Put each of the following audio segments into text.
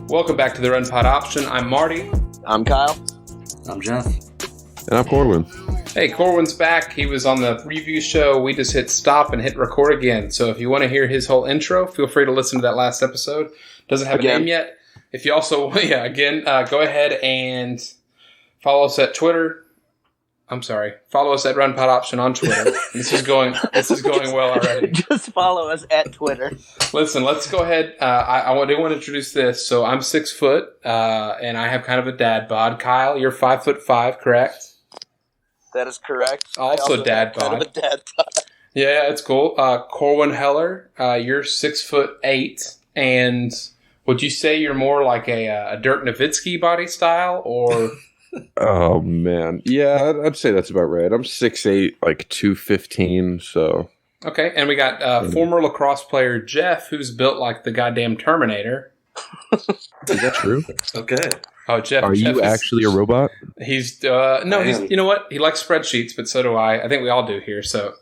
Welcome back to the Run Pod Option. I'm Marty. I'm Kyle. I'm Jeff. And I'm Corwin. Hey, Corwin's back. He was on the review show. We just hit stop and hit record again. So if you want to hear his whole intro, feel free to listen to that last episode. Doesn't have a name yet. If you also, go ahead and follow us at Twitter. Follow us at Run Pod Option on Twitter. This is going well already. Just follow us at Twitter. Listen, let's go ahead. I do want to introduce this. So I'm 6 foot, and I have kind of a dad bod. Kyle, you're 5'5", correct? That is correct. Also dad bod. Kind of a dad bod. Yeah, it's cool. Corwin Heller, you're 6'8", and would you say you're more like a Dirk Nowitzki body style, or? Oh, man. Yeah, I'd say that's about right. I'm 6'8", like 215, so. Okay, and we got former lacrosse player Jeff, who's built like the goddamn Terminator. Is that true? Okay. Oh, Jeff. Are you actually a robot? He's, no, he's, you know what? He likes spreadsheets, but so do I. I think we all do here, so.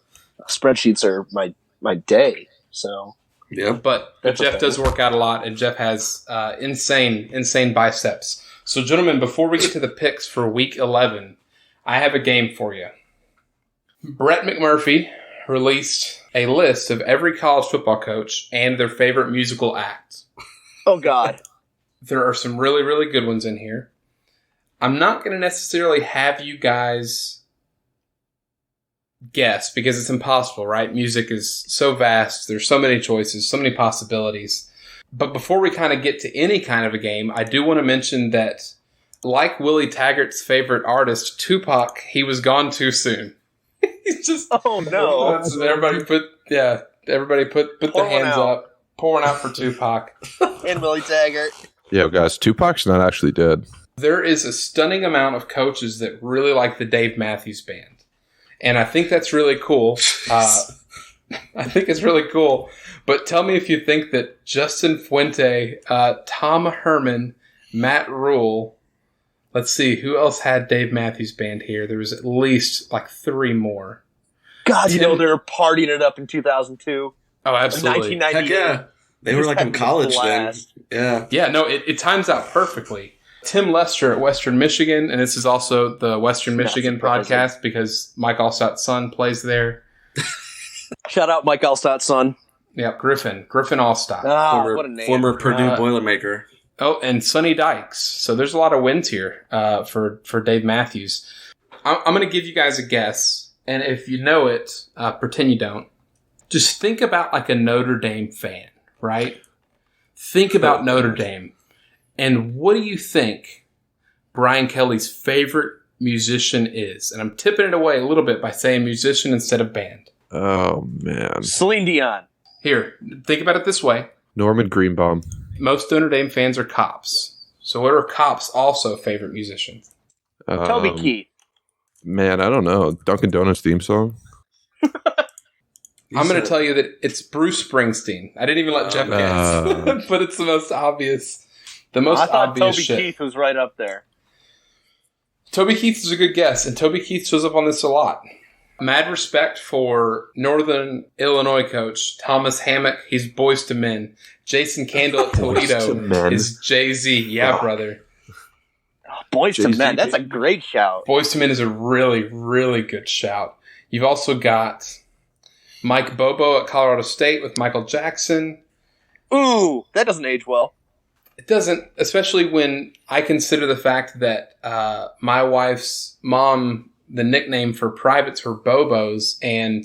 Spreadsheets are my day, so. Yeah. But Jeff does work out a lot, and Jeff has insane biceps. So, gentlemen, before we get to the picks for Week 11, I have a game for you. Brett McMurphy released a list of every college football coach and their favorite musical act. Oh, God. There are some really, really good ones in here. I'm not going to necessarily have you guys guess because it's impossible, right? Music is so vast. There's so many choices, so many possibilities. But before we kind of get to any kind of a game, I do want to mention that, like Willie Taggart's favorite artist, Tupac, he was gone too soon. He's just everybody put the hands up, pouring out for Tupac and Willie Taggart. Yeah, guys, Tupac's not actually dead. There is a stunning amount of coaches that really like the Dave Matthews Band, and I think that's really cool. I think it's really cool. But tell me if you think that Justin Fuente, Tom Herman, Matt Rule, let's see, who else had Dave Matthews Band here? There was at least like 3 more. God, they were partying it up in 2002. Oh, absolutely. 1998. Heck yeah. They were like in college then. Yeah. Yeah, no, it times out perfectly. Tim Lester at Western Michigan, and this is also the Western Michigan podcast because Mike Allstott's son plays there. Shout out Mike Allstott's son. Yeah, Griffin Allstott. What a name. Former Purdue Boilermaker. Oh, and Sonny Dykes. So there's a lot of wins here for Dave Matthews. I'm going to give you guys a guess, and if you know it, pretend you don't. Just think about like a Notre Dame fan, right? Think about Notre Dame. And what do you think Brian Kelly's favorite musician is? And I'm tipping it away a little bit by saying musician instead of band. Oh, man. Celine Dion. Here, think about it this way. Norman Greenbaum. Most Notre Dame fans are cops. So what are cops' also favorite musicians? Toby Keith. Man, I don't know. Dunkin' Donuts theme song? I'm going to tell you that it's Bruce Springsteen. I didn't even let Jeff guess. But it's the most obvious. I thought Toby shit. Keith was right up there. Toby Keith is a good guess, and Toby Keith shows up on this a lot. Mad respect for Northern Illinois coach Thomas Hammock. He's Boyz II Men. Jason Candle at Toledo is Jay-Z. Yeah, brother. Boyz II Men. That's a great shout. Boyz II Men is a really, really good shout. You've also got Mike Bobo at Colorado State with Michael Jackson. Ooh, that doesn't age well. It doesn't, especially when I consider the fact that my wife's mom, the nickname for privates were Bobos, and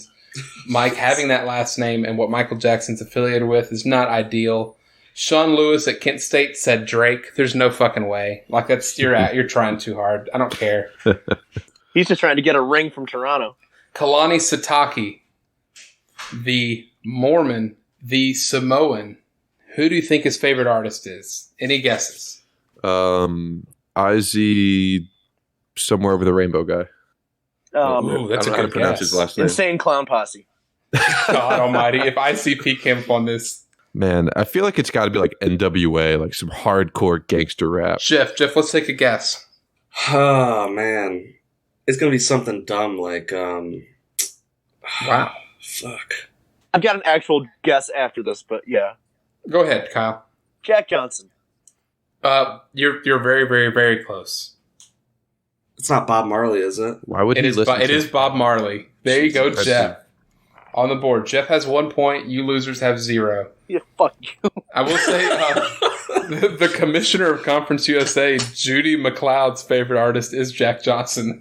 Mike having that last name and what Michael Jackson's affiliated with is not ideal. Sean Lewis at Kent State said Drake. There's no fucking way. Like, that's you're trying too hard. I don't care. He's just trying to get a ring from Toronto. Kalani Sitake, the Mormon, the Samoan. Who do you think his favorite artist is? Any guesses? Izzy, somewhere over the rainbow guy. That's a good pronounce guess. his last name. Insane Clown Posse. God almighty. If ICP came up on this. Man, I feel like it's got to be like NWA, like some hardcore gangster rap. Jeff, let's take a guess. Oh, man. It's going to be something dumb like, wow. Fuck. I've got an actual guess after this, but yeah. Go ahead, Kyle. Jack Johnson. You're very, very, very close. It's not Bob Marley, is it? Why would It he is. listen? It is Bob Marley. There you go, Jesus. Jeff. On the board. Jeff has 1 point. You losers have 0. Yeah, fuck you. I will say the commissioner of Conference USA, Judy McLeod's favorite artist is Jack Johnson.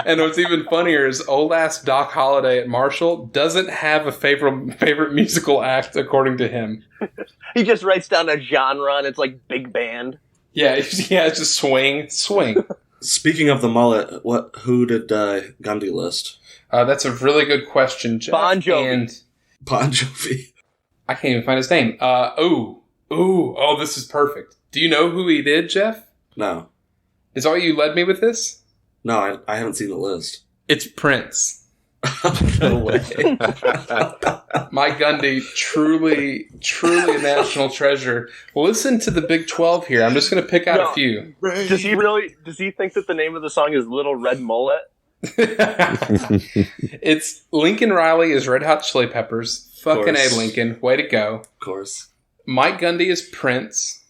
And what's even funnier is old ass Doc Holliday at Marshall doesn't have a favorite musical act according to him. He just writes down a genre and it's like big band. Yeah, it's just swing. Speaking of the mullet, who did Gundy list? That's a really good question, Jeff. Bon Jovi. And Bon Jovi. I can't even find his name. This is perfect. Do you know who he did, Jeff? No. Is that why you led me with this? No, I haven't seen the list. It's Prince. No way. Mike Gundy, truly a national treasure. Listen to the Big 12 here. I'm just going to pick out a few. Does he think that the name of the song is Little Red Mullet? It's Lincoln Riley is Red Hot Chili Peppers. Fucking A, Lincoln. Way to go. Of course. Mike Gundy is Prince.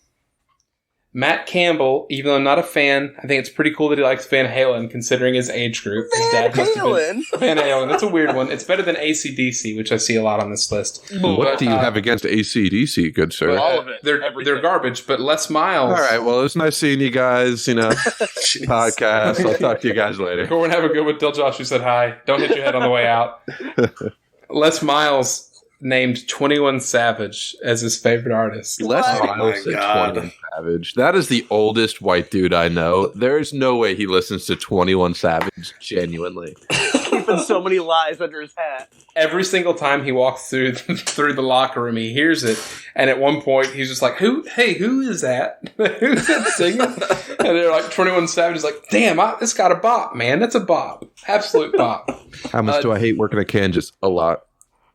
Matt Campbell, even though I'm not a fan, I think it's pretty cool that he likes Van Halen considering his age group. His dad must have been Van Halen. That's a weird one. It's better than AC/DC, which I see a lot on this list. What do you have against AC/DC, good sir? All of it. They're garbage, but Les Miles. All right, well, it's nice seeing you guys, podcast. I'll talk to you guys later. Corwin, have a good one. Tell Josh you said hi. Don't hit your head on the way out. Les Miles named 21 Savage as his favorite artist. Les Oh Miles my said God. 21 Savage. That is the oldest white dude I know. There's no way he listens to 21 Savage genuinely. Keeping so many lies under his hat. Every single time he walks through the locker room, he hears it, and at one point he's just like, who is that? Who's that singing? And they're like, 21 Savage is like, damn, this got a bop, man. That's a bop. Absolute bop. How much do I hate working at Kansas? A lot.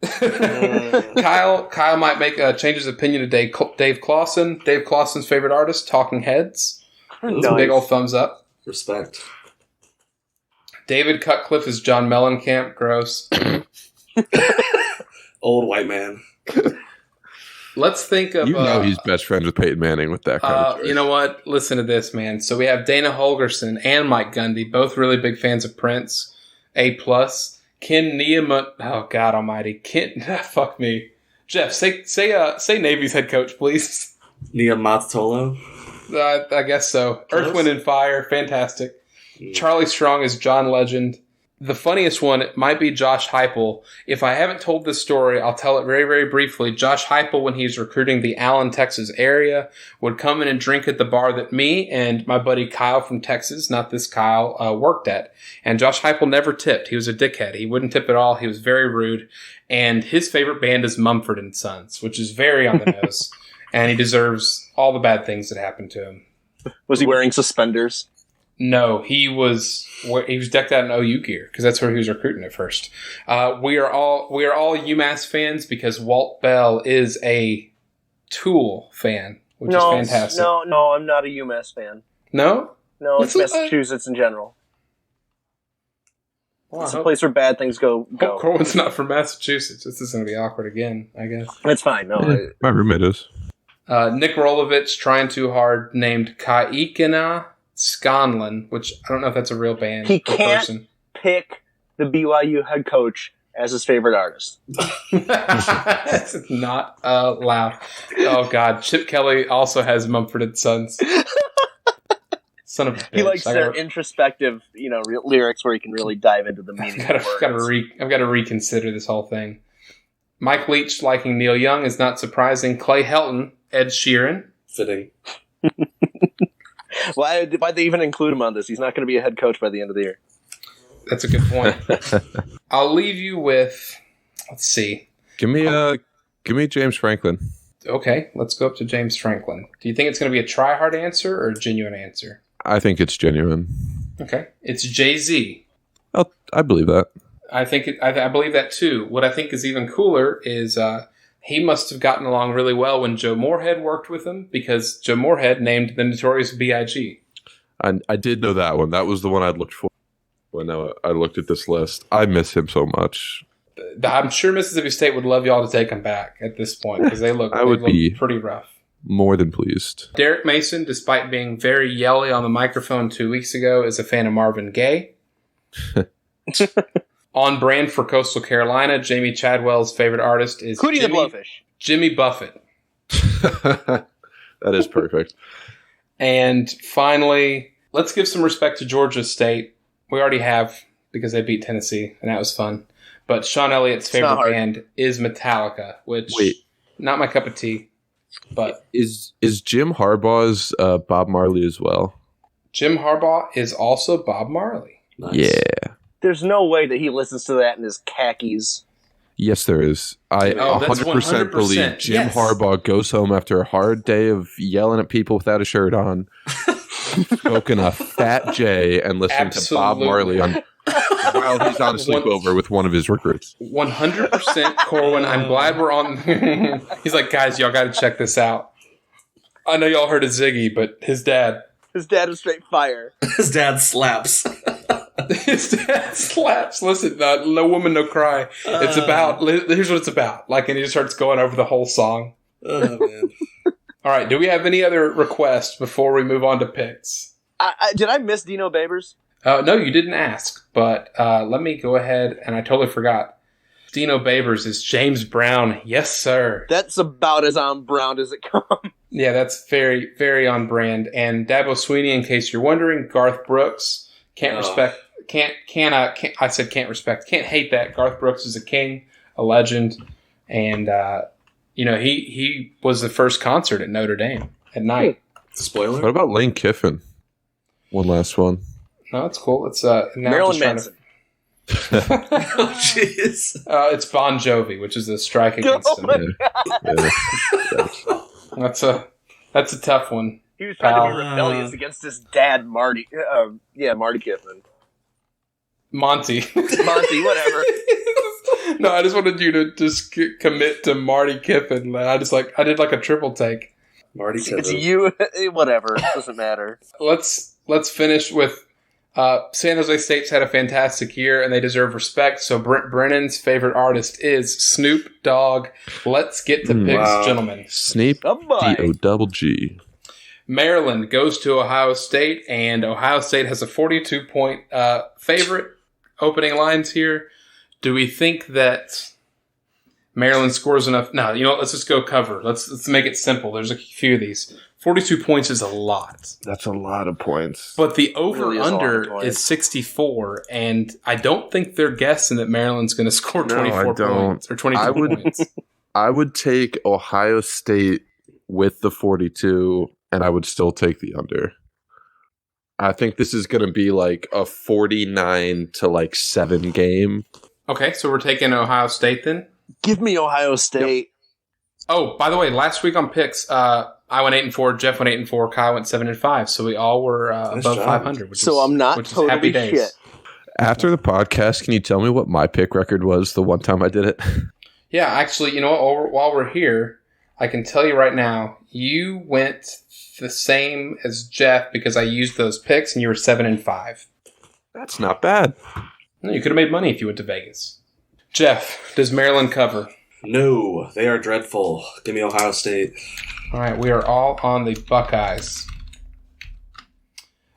Kyle might make change his opinion to Dave Clawson. Dave Clawson's favorite artist, Talking Heads. That's a big old thumbs up. Respect. David Cutcliffe is John Mellencamp. Gross. Old white man. Let's think of... he's best friends with Peyton Manning with that kind of choice. You know what? Listen to this, man. So we have Dana Holgerson and Mike Gundy, both really big fans of Prince. A+. Ken Niemann. Oh, God almighty. Ken... Fuck me. Jeff, say Navy's head coach, please. Nia Mazzolo. I guess so. Close. Earth, Wind, and Fire. Fantastic. Charlie Strong is John Legend. The funniest one might be Josh Heupel. If I haven't told this story, I'll tell it very, very briefly. Josh Heupel, when he's recruiting the Allen, Texas area, would come in and drink at the bar that me and my buddy Kyle from Texas, not this Kyle, worked at. And Josh Heupel never tipped. He was a dickhead. He wouldn't tip at all. He was very rude. And his favorite band is Mumford Sons, which is very on the nose. And he deserves all the bad things that happened to him. Was he wearing suspenders? No, he was decked out in OU gear because that's where he was recruiting at first. We are all UMass fans because Walt Bell is a Tool fan, which is fantastic. No, I'm not a UMass fan. No, it's Massachusetts in general. Well, It's a place where bad things go. Hope Corwin's not from Massachusetts. This is going to be awkward again, I guess. That's fine. No, My roommate is. Nick Rolovich, Trying Too Hard, named Kaikina Scanlon, which I don't know if that's a real band. He or can't person. pick the BYU head coach as his favorite artist. It's not allowed. Oh, God. Chip Kelly also has Mumford Sons. Son of a bitch. He likes their introspective, lyrics where he can really dive into the meaning of words. I've got to reconsider this whole thing. Mike Leach liking Neil Young is not surprising. Clay Helton, Ed Sheeran. Fitting. Why'd they even include him on this? He's not going to be a head coach by the end of the year. That's a good point. I'll leave you with, let's see. Give me James Franklin. Okay, let's go up to James Franklin. Do you think it's going to be a try-hard answer or a genuine answer? I think it's genuine. Okay, it's Jay-Z. I believe that. I believe that too. What I think is even cooler is he must have gotten along really well when Joe Moorhead worked with him because Joe Moorhead named the Notorious B.I.G. I did know that one. That was the one I'd looked for when I looked at this list. I miss him so much. I'm sure Mississippi State would love y'all to take him back at this point because they look pretty rough. More than pleased. Derek Mason, despite being very yelly on the microphone 2 weeks ago, is a fan of Marvin Gaye. On brand for Coastal Carolina, Jamie Chadwell's favorite artist is Hootie the Blowfish. Jimmy Buffett. That is perfect. And finally, let's give some respect to Georgia State. We already have, because they beat Tennessee, and that was fun. But Sean Elliott's favorite band is Metallica, which not my cup of tea. But is Jim Harbaugh's Bob Marley as well? Jim Harbaugh is also Bob Marley. Nice. Yeah. There's no way that he listens to that in his khakis. Yes, there is. I 100% believe Jim Harbaugh goes home after a hard day of yelling at people without a shirt on, smoking a fat J, and listening to Bob Marley while he's on a sleepover with one of his recruits. 100% Corwin. I'm glad we're on. He's like, guys, y'all got to check this out. I know y'all heard of Ziggy, but his dad. His dad is straight fire. His dad slaps. His dad slaps. Listen, no woman, no cry. It's about. Here's what it's about. Like, and he just starts going over the whole song. Oh man! All right. Do we have any other requests before we move on to picks? Did I miss Dino Babers? No, you didn't ask. But let me go ahead, and I totally forgot. Dino Babers is James Brown. Yes, sir. That's about as on brand as it comes. Yeah, that's very, very on brand. And Dabo Sweeney, in case you're wondering, Garth Brooks can't hate that. Garth Brooks is a king, a legend, and he was the first concert at Notre Dame at night. Spoiler. What about Lane Kiffin? One last one. No, it's cool. It's Marilyn Manson. Oh jeez. It's Bon Jovi, which is a strike against him. That's a tough one. He was trying to be rebellious against his dad, Marty. Marty Kiffin. Monty, whatever. No, I just wanted you to just commit to Marty Kiffin. I did like a triple take. Marty Kiffin. It's you. Whatever. It doesn't matter. Let's finish with San Jose State's had a fantastic year, and they deserve respect. So Brent Brennan's favorite artist is Snoop Dogg. Let's get to picks, gentlemen. Snoop D-O-double-G. Maryland goes to Ohio State, and Ohio State has a 42-point favorite. Opening lines here. Do we think that Maryland scores enough? No, let's just go cover. Let's make it simple. There's a few of these. 42 points is a lot. That's a lot of points. But the over-under is 64, and I don't think they're guessing that Maryland's going to score 24 points or 22 points. I would take Ohio State with the 42, and I would still take the under. I think this is going to be like a 49-7 game. Okay, so we're taking Ohio State then? Give me Ohio State. Yep. Oh, by the way, last week on picks, I went 8-4, Jeff went 8-4, Kyle went 7-5, so we all were above 500. I'm not totally happy days. Shit. After the podcast, can you tell me what my pick record was the one time I did it? Yeah, actually, you know what? While we're here, I can tell you right now, you went the same as Jeff because I used those picks, and you were 7-5. That's not bad. No, you could have made money if you went to Vegas. Jeff, does Maryland cover? No, they are dreadful. Give me Ohio State. All right, we are all on the Buckeyes.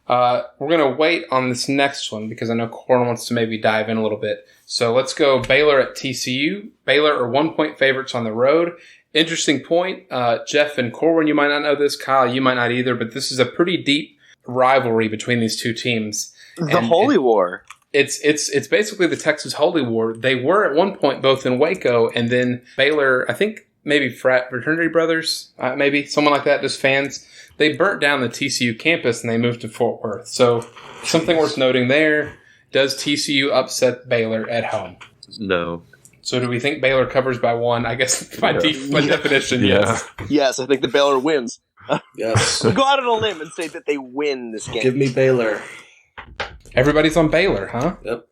We're going to wait on this next one because I know Corn wants to maybe dive in a little bit. So let's go Baylor at TCU. Baylor are 1-point favorites on the road. Interesting point. Jeff and Corwin, you might not know this. Kyle, you might not either, but this is a pretty deep rivalry between these two teams. The Holy War. It's basically the Texas Holy War. They were at one point both in Waco, and then Baylor, I think maybe fraternity brothers, maybe someone like that, just fans. They burnt down the TCU campus and they moved to Fort Worth. So something worth noting there. Does TCU upset Baylor at home? No. So do we think Baylor covers by one? I guess by definition, yes. Yes, I think the Baylor wins. Yes. Go out on a limb and say that they win this game. Give me Baylor. Everybody's on Baylor, huh? Yep.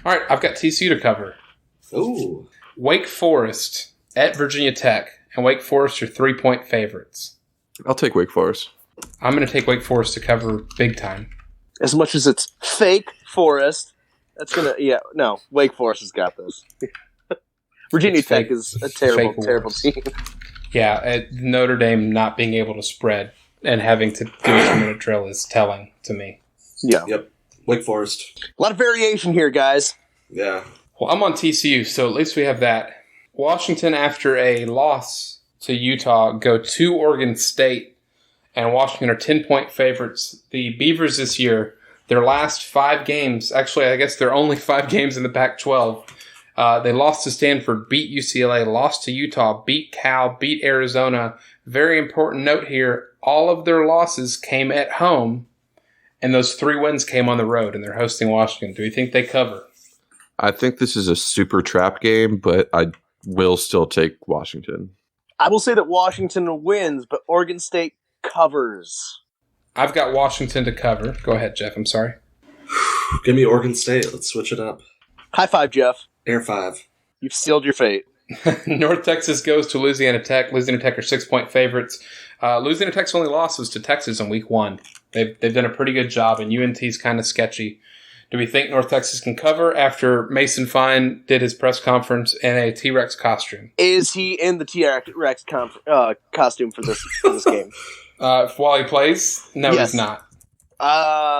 All right, I've got TCU to cover. Ooh. Wake Forest at Virginia Tech, and Wake Forest are 3-point favorites. I'll take Wake Forest. I'm going to take Wake Forest to cover big time. As much as it's fake Forest, that's going to, Wake Forest has got this. Virginia Tech is a terrible team. Yeah, Notre Dame not being able to spread and having to do a 2-minute drill is telling to me. Yeah. Yep. Wake Forest. A lot of variation here, guys. Yeah. Well, I'm on TCU, so at least we have that. Washington, after a loss to Utah, go to Oregon State, and Washington are 10-point favorites. The Beavers this year, their last 5 games, actually, I guess they're only 5 games in the Pac-12. They lost to Stanford, beat UCLA, lost to Utah, beat Cal, beat Arizona. Very important note here, all of their losses came at home, and those 3 wins came on the road, and they're hosting Washington. Do you think they cover? I think this is a super trap game, but I will still take Washington. I will say that Washington wins, but Oregon State covers. I've got Washington to cover. Go ahead, Jeff. I'm sorry. Give me Oregon State. Let's switch it up. High five, Jeff. Air 5. You've sealed your fate. North Texas goes to Louisiana Tech. Louisiana Tech are 6-point favorites. Louisiana Tech's only loss was to Texas in week 1. They've done a pretty good job, and UNT's kind of sketchy. Do we think North Texas can cover after Mason Fine did his press conference in a T-Rex costume? Is he in the T-Rex costume for this game? While he plays? No, Yes. he's not.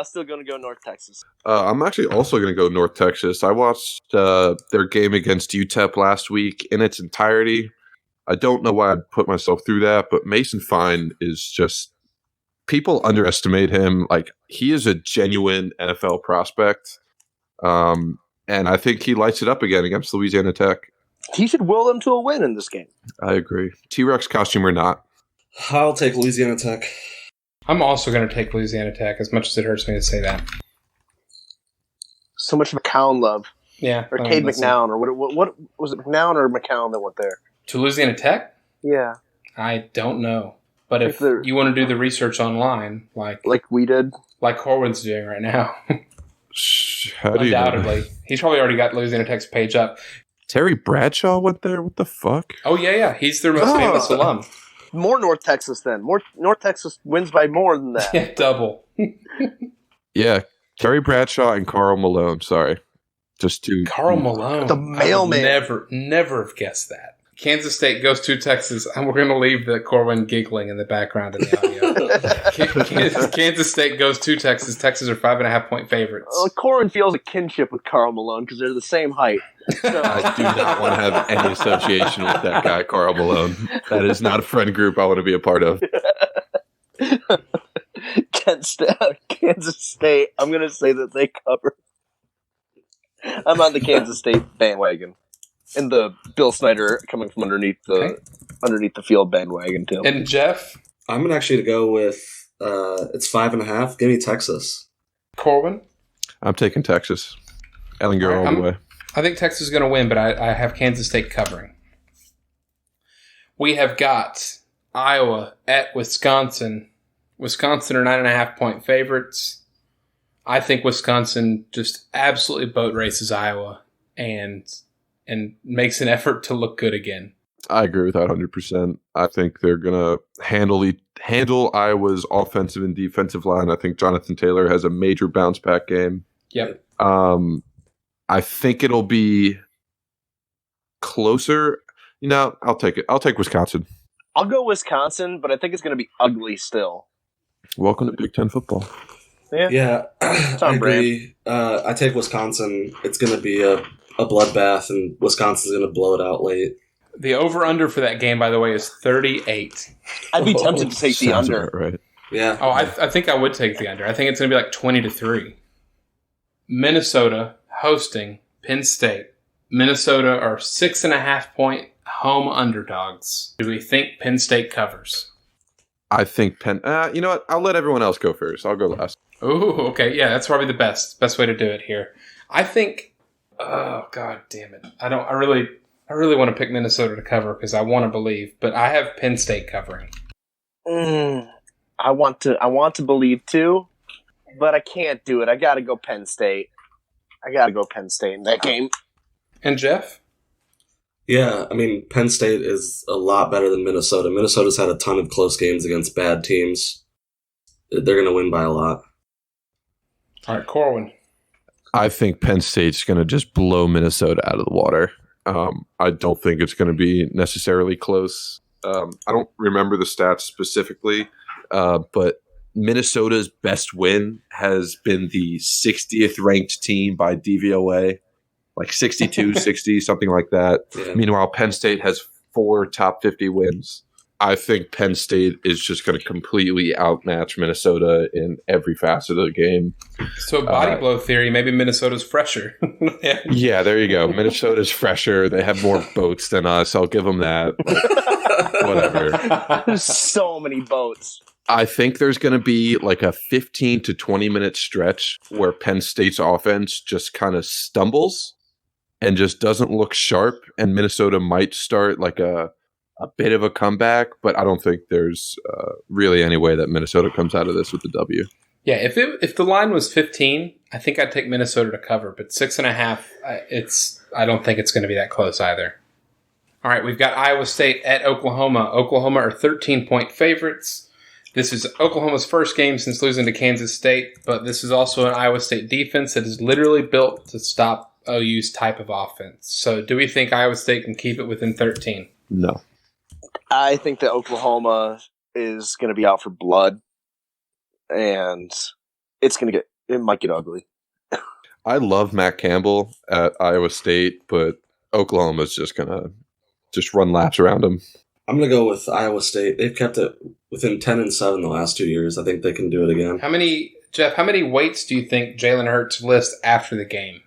Still going to go North Texas. I'm actually also going to go North Texas. I watched their game against UTEP last week in its entirety. I don't know why I'd put myself through that, but Mason Fine is just... People underestimate him. Like, he is a genuine NFL prospect. And I think he lights it up again against Louisiana Tech. He should will them to a win in this game. I agree. T-Rex costume or not. I'll take Louisiana Tech. I'm also going to take Louisiana Tech, as much as it hurts me to say that. So much McCown love. Yeah. Or Cade McNown, or what was it, McNown or McCown that went there? To Louisiana Tech? Yeah. I don't know. But if they're- you want to do the research online, like we did. like Corwin's doing right now, How do you know? undoubtedly. He's probably already got Louisiana Tech's page up. Terry Bradshaw went there? What the fuck? Oh, yeah. He's their most famous alum. More North Texas then. More North Texas wins by more than that. Yeah, double. Yeah, Terry Bradshaw and Carl Malone. Sorry. Just two. Carl Malone. The mailman. I would never have guessed that. Kansas State goes to Texas, and we're going to leave the Corwin giggling in the background of the audio. Kansas State goes to Texas. Texas are 5.5-point favorites. Corwin feels a kinship with Carl Malone because they're the same height. So. I do not want to have any association with that guy, Carl Malone. That is not a friend group I want to be a part of. Kansas State, I'm going to say that they cover. I'm on the Kansas State bandwagon. And the Bill Snyder coming from underneath the field bandwagon, too. And Jeff? I'm actually to go with, it's 5.5. Give me Texas. Corwin? I'm taking Texas. Ellinger all the way. I think Texas is going to win, but I have Kansas State covering. We have got Iowa at Wisconsin. Wisconsin are 9.5-point favorites. I think Wisconsin just absolutely boat races Iowa and makes an effort to look good again. I agree with that 100%. I think they're going to handle Iowa's offensive and defensive line. I think Jonathan Taylor has a major bounce back game. Yep. I think it'll be closer. I'll take it. I'll take Wisconsin. I'll go Wisconsin, but I think it's going to be ugly still. Welcome to Big Ten football. Yeah, I agree. I take Wisconsin. It's going to be a bloodbath, and Wisconsin's going to blow it out late. The over-under for that game, by the way, is 38. I'd be tempted to take the under. Right. Yeah. Oh, I think I would take the under. I think it's going to be like 20-3. Minnesota hosting Penn State. Minnesota are 6.5-point home underdogs. Do we think Penn State covers? I think Penn. You know what? I'll let everyone else go first. I'll go last. Ooh, okay. Yeah, that's probably the best way to do it here. I think. Oh, God damn it! I really want to pick Minnesota to cover because I want to believe, but I have Penn State covering. I want to believe too, but I can't do it. I got to go Penn State. in that game. And Jeff? Yeah, I mean, Penn State is a lot better than Minnesota. Minnesota's had a ton of close games against bad teams. They're going to win by a lot. All right, Corwin. I think Penn State's going to just blow Minnesota out of the water. I don't think it's going to be necessarily close. I don't remember the stats specifically, but Minnesota's best win has been the 60th ranked team by DVOA, like 62, 60, something like that. Yeah. Meanwhile, Penn State has 4 top 50 wins. I think Penn State is just going to completely outmatch Minnesota in every facet of the game. So body blow theory, maybe Minnesota's fresher. Yeah, there you go. Minnesota's fresher. They have more boats than us. I'll give them that. Whatever. There's so many boats. I think there's going to be like a 15 to 20 minute stretch where Penn State's offense just kind of stumbles and just doesn't look sharp, and Minnesota might start like a bit of a comeback, but I don't think there's really any way that Minnesota comes out of this with the W. Yeah, if the line was 15, I think I'd take Minnesota to cover, but 6.5, I don't think it's going to be that close either. All right, we've got Iowa State at Oklahoma. Oklahoma are 13-point favorites. This is Oklahoma's first game since losing to Kansas State, but this is also an Iowa State defense that is literally built to stop OU's type of offense. So do we think Iowa State can keep it within 13? No. I think that Oklahoma is going to be out for blood, and it might get ugly. I love Matt Campbell at Iowa State, but Oklahoma's just going to run laps around him. I'm going to go with Iowa State. They've kept it within 10-7 the last 2 years. I think they can do it again. How many weights do you think Jalen Hurts lists after the game?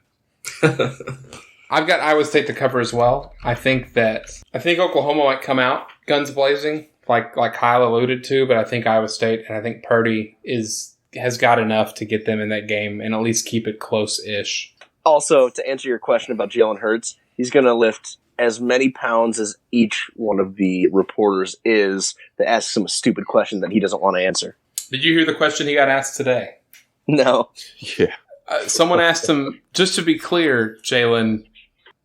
I've got Iowa State to cover as well. I think Oklahoma might come out guns blazing, like Kyle alluded to, but I think Iowa State and I think Purdy has got enough to get them in that game and at least keep it close-ish. Also, to answer your question about Jalen Hurts, he's going to lift as many pounds as each one of the reporters is that asks him a stupid question that he doesn't want to answer. Did you hear the question he got asked today? No. Yeah. Someone asked him, just to be clear, Jalen,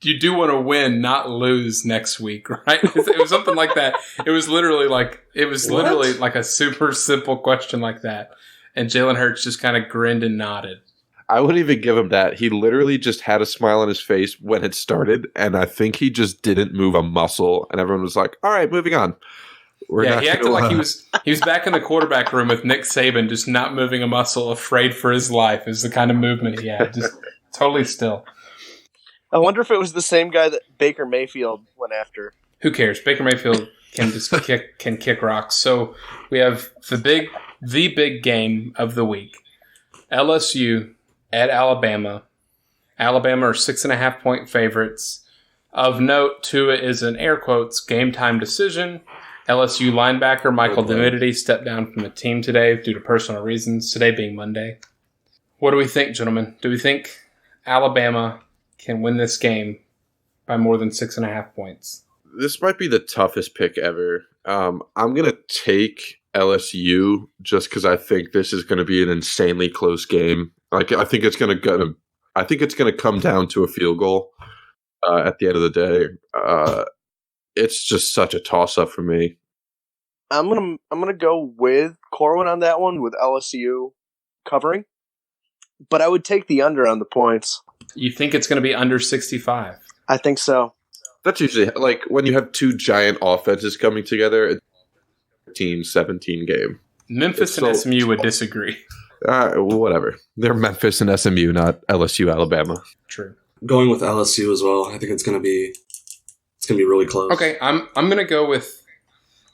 you do want to win, not lose next week, right? It was something like that. It was literally like a super simple question like that. And Jalen Hurts just kind of grinned and nodded. I wouldn't even give him that. He literally just had a smile on his face when it started, and I think he just didn't move a muscle, and everyone was like, all right, moving on. He acted like he was back in the quarterback room with Nick Saban, just not moving a muscle, afraid for his life is the kind of movement he had, just totally still. I wonder if it was the same guy that Baker Mayfield went after. Who cares? Baker Mayfield can just kick rocks. So we have the big game of the week. LSU at Alabama. Alabama are 6.5-point favorites. Of note, Tua is an air quotes game time decision. LSU linebacker Michael Divinity stepped down from the team today due to personal reasons, today being Monday. What do we think, gentlemen? Do we think Alabama can win this game by more than 6.5 points? This might be the toughest pick ever. I'm going to take LSU just because I think this is going to be an insanely close game. Like, I think it's going to come down to a field goal at the end of the day. It's just such a toss-up for me. I'm gonna go with Corwin on that one, with LSU covering. But I would take the under on the points. You think it's going to be under 65? I think so. That's usually, like, when you have two giant offenses coming together, it's a 17 game. Memphis and SMU would disagree. Whatever. They're Memphis and SMU, not LSU, Alabama. True. Going with LSU as well. I think it's going to be really close. Okay, I'm going to go with...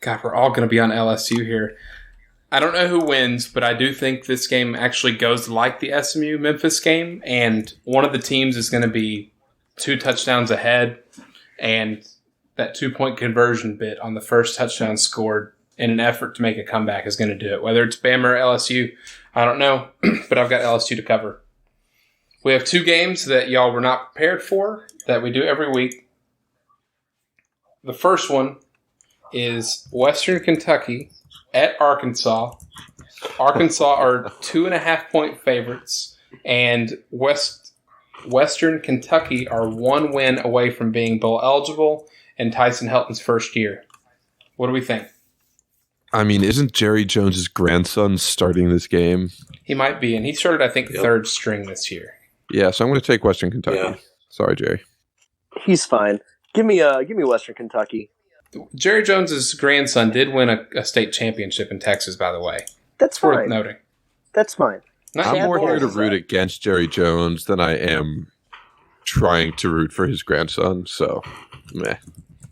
God, we're all going to be on LSU here. I don't know who wins, but I do think this game actually goes like the SMU-Memphis game, and one of the teams is going to be 2 touchdowns ahead, and that 2-point conversion bit on the first touchdown scored in an effort to make a comeback is going to do it. Whether it's Bama or LSU, I don't know, but I've got LSU to cover. We have 2 games that y'all were not prepared for that we do every week. The first one is Western Kentucky at Arkansas. Arkansas are 2.5-point favorites, and Western Kentucky are 1 win away from being bowl eligible in Tyson Helton's first year. What do we think? I mean, isn't Jerry Jones's grandson starting this game? He might be, and he started, I think, 3rd string this year. Yeah, so I'm going to take Western Kentucky. Yeah. Sorry, Jerry. He's fine. Give me Western Kentucky. Jerry Jones's grandson did win a state championship in Texas, by the way. That's worth fine. noting. That's fine. I'm more here to root against Jerry Jones than I am trying to root for his grandson, so meh.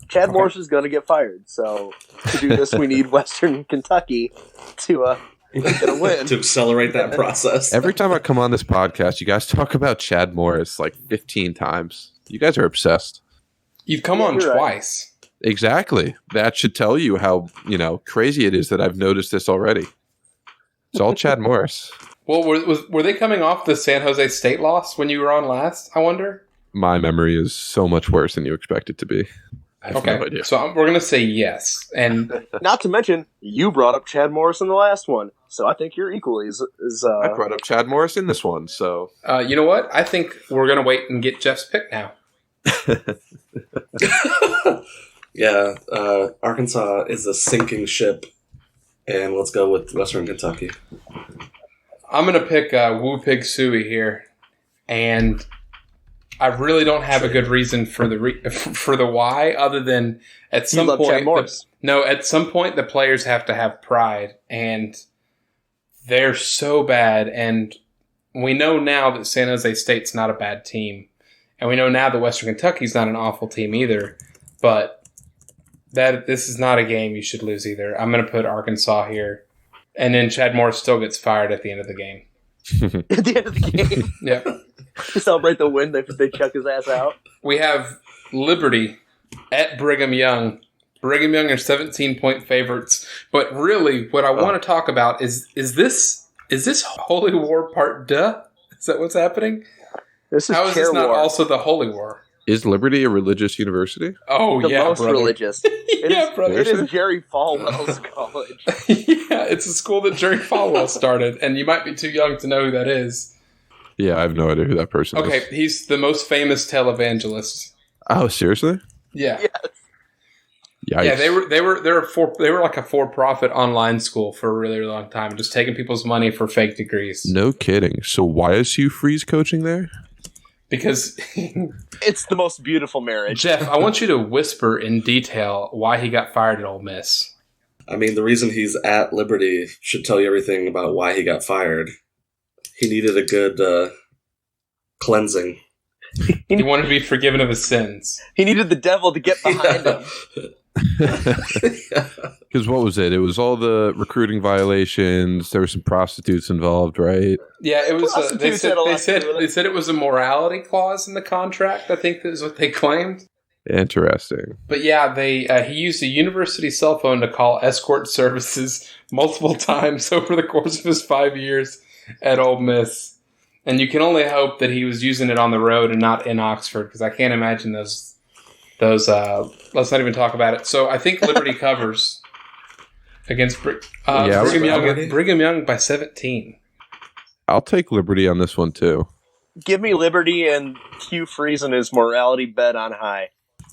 Chad Morris is going to get fired, so to do this, we need Western Kentucky to get a win. To accelerate that process. Every time I come on this podcast, you guys talk about Chad Morris like 15 times. You guys are obsessed. You've come on twice. Right. Exactly. That should tell you how, crazy it is that I've noticed this already. It's all Chad Morris. Well, were they coming off the San Jose State loss when you were on last, I wonder? My memory is so much worse than you expect it to be. I have no idea. So we're going to say yes. And not to mention, you brought up Chad Morris in the last one, so I think you're equally as I brought up Chad Morris in this one, so... you know what? I think we're going to wait and get Jeff's pick now. Yeah, Arkansas is a sinking ship, and let's go with Western Kentucky. I'm going to pick Woo Pig Sooie here, and I really don't have a good reason for the why, other than at some point, at some point the players have to have pride, and they're so bad, and we know now that San Jose State's not a bad team, and we know now that Western Kentucky's not an awful team either, but this is not a game you should lose either. I'm going to put Arkansas here, and then Chad Morris still gets fired at the end of the game. At the end of the game? Yep. To celebrate the win, they chuck his ass out. We have Liberty at Brigham Young. Brigham Young are 17-point favorites. But really, what I want to talk about is this Holy War Part Duh? Is that what's happening? How is this not also the Holy War? Is Liberty a religious university? Oh, the most brother. Religious. Brother. It is Jerry Falwell's college. Yeah, it's a school that Jerry Falwell started, and you might be too young to know who that is. Yeah, I have no idea who that person is. Okay, he's the most famous televangelist. Oh, seriously? Yeah. Yes. Yikes. Yeah, they were like a for-profit online school for a really, really long time, just taking people's money for fake degrees. No kidding. So why is Hugh Freeze coaching there? Because it's the most beautiful marriage. Jeff, I want you to whisper in detail why he got fired at Ole Miss. I mean, the reason he's at Liberty should tell you everything about why he got fired. He needed a good cleansing. He wanted to be forgiven of his sins. He needed the devil to get behind him. Because what was it? It was all the recruiting violations. There were some prostitutes involved, right? Yeah, it was. They said it was a morality clause in the contract. I think that is what they claimed. Interesting. But yeah, he used a university cell phone to call escort services multiple times over the course of his 5 years at Ole Miss. And you can only hope that he was using it on the road and not in Oxford, because I can't imagine those. Let's not even talk about it. So I think Liberty covers against Brigham Young by 17. I'll take Liberty on this one too. Give me Liberty and Hugh Freeze and his morality bet on high.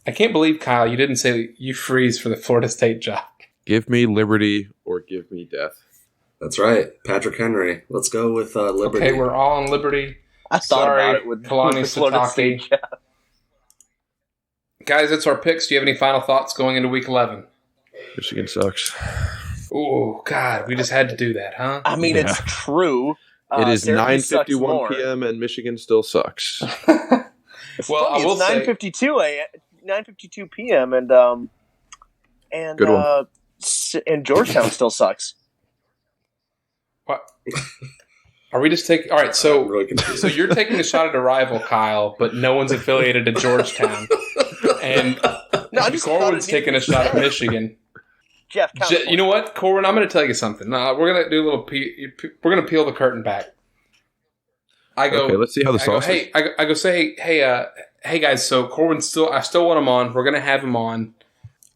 I can't believe, Kyle, you didn't say you freeze for the Florida State job. Give me Liberty or give me death. That's right. Patrick Henry. Let's go with Liberty. Okay, we're all on Liberty. I thought about it with Kalani the Florida State Sitake. Guys, that's our picks. Do you have any final thoughts going into Week 11? Michigan sucks. Oh, God, we just had to do that, huh? I mean, it's true. It is 9:51 p.m. and Michigan still sucks. Well, I will say 9:52 p.m. and Good one. And Georgetown still sucks. What? Are we just taking? All right, so you're taking a shot at a rival, Kyle, but no one's affiliated to Georgetown, and Corwin's taking a shot at Michigan. Jeff, you know what, Corwin? I'm going to tell you something. We're going to do a little. We're going to peel the curtain back. Okay, let's see how the sauce is. I go say, hey guys. So Corwin I still want him on. We're going to have him on.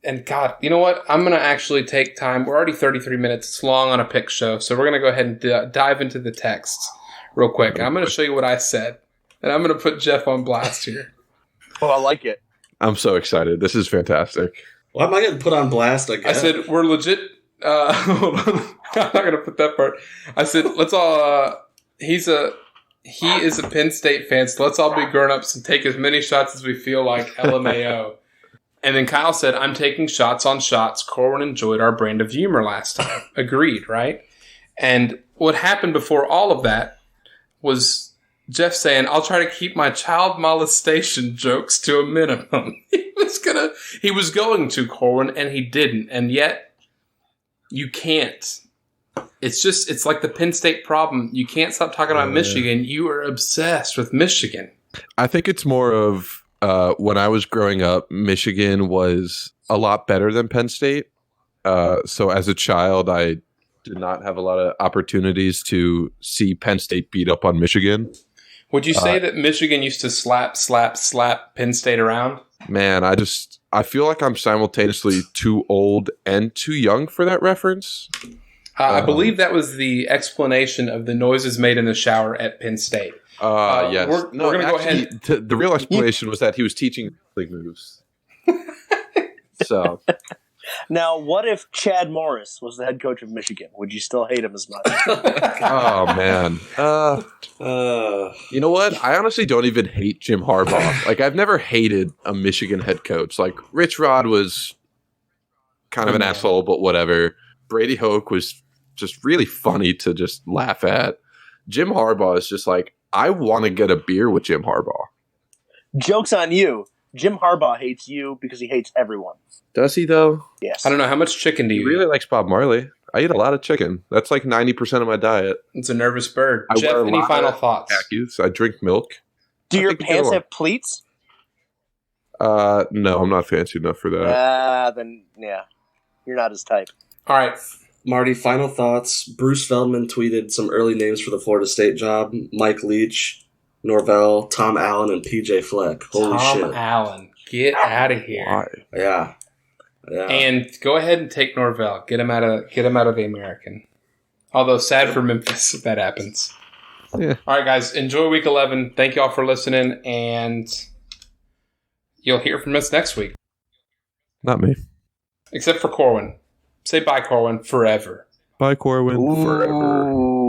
And God, you know what? I'm going to actually take time. We're already 33 minutes long on a pick show, so we're going to go ahead and dive into the texts real quick. I'm going to show you what I said, and I'm going to put Jeff on blast here. Oh, I like it. I'm so excited. This is fantastic. Why am I getting put on blast again? I said, we're legit. Hold on. I'm not going to put that part. I said, let's all. He is a Penn State fan, so let's all be grown-ups and take as many shots as we feel like. LMAO. And then Kyle said, I'm taking shots on shots. Corwin enjoyed our brand of humor last time. Agreed, right? And what happened before all of that was Jeff saying, I'll try to keep my child molestation jokes to a minimum. He was going to, Corwin, and he didn't. And yet, you can't. It's like the Penn State problem. You can't stop talking about Michigan. You are obsessed with Michigan. I think it's more of when I was growing up, Michigan was a lot better than Penn State. So as a child, I did not have a lot of opportunities to see Penn State beat up on Michigan. Would you say that Michigan used to slap Penn State around? Man, I feel like I'm simultaneously too old and too young for that reference. I believe that was the explanation of the noises made in the shower at Penn State. Yes. We're going to go ahead. The real explanation was that he was teaching moves. So, now, what if Chad Morris was the head coach of Michigan? Would you still hate him as much? Oh man. You know what? I honestly don't even hate Jim Harbaugh. Like, I've never hated a Michigan head coach. Like, Rich Rod was kind of an asshole, but whatever. Brady Hoke was just really funny to just laugh at. Jim Harbaugh is just like, I want to get a beer with Jim Harbaugh. Joke's on you. Jim Harbaugh hates you because he hates everyone. Does he, though? Yes. I don't know. How much chicken do you eat? He really likes Bob Marley. I eat a lot of chicken. That's like 90% of my diet. It's a nervous bird. Jeff, any final thoughts? Khakis. I drink milk. Do your pants have pleats? No, I'm not fancy enough for that. Then, yeah. You're not his type. All right. Marty, final thoughts. Bruce Feldman tweeted some early names for the Florida State job. Mike Leach, Norvell, Tom Allen, and PJ Fleck. Holy shit. Tom Allen. Get out of here. Why? Yeah. And go ahead and take Norvell. Get him out of the American. Although sad for Memphis if that happens. Yeah. All right, guys. Enjoy week 11. Thank you all for listening, and you'll hear from us next week. Not me. Except for Corwin. Say bye, Corwin, forever. Bye, Corwin. Ooh. Forever.